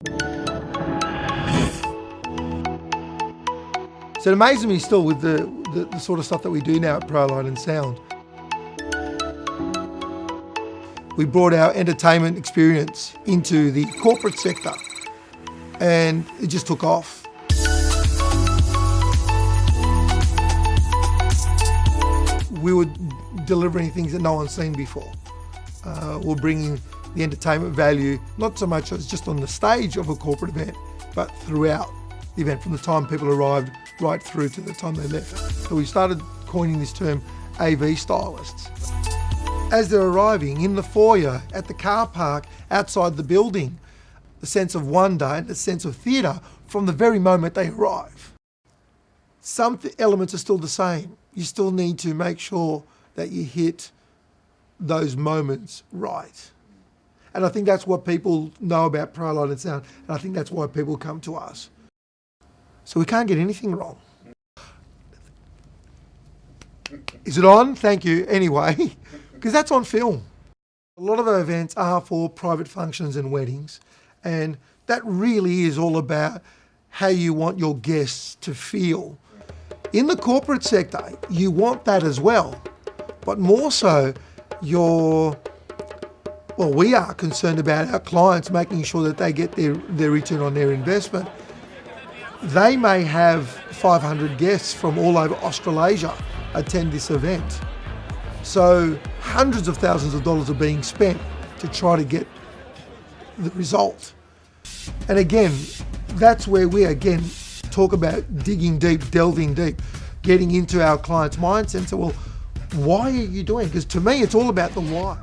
So it amazes me still with the sort of stuff that we do now at Prolight and Sound. We brought our entertainment experience into the corporate sector and it just took off. We were delivering things that no one's seen before. We're bringing the entertainment value, not so much as just on the stage of a corporate event, but throughout the event, from the time people arrived right through to the time they left. So we started coining this term AV stylists. As they're arriving in the foyer, at the car park, outside the building, the sense of wonder and the sense of theatre from the very moment they arrive. Some elements are still the same. You still need to make sure that you hit those moments right. And I think that's what people know about Prolight and Sound, and I think that's why people come to us. So we can't get anything wrong. Is it on? Thank you. Anyway, because that's on film. A lot of our events are for private functions and weddings, and that really is all about how you want your guests to feel. In the corporate sector, you want that as well, but more so, we are concerned about our clients making sure that they get their return on their investment. They may have 500 guests from all over Australasia attend this event. So hundreds of thousands of dollars are being spent to try to get the result. And again, that's where we again talk about digging deep, delving deep, getting into our client's mindset and say, well, why are you doing it? Because to me, it's all about the why.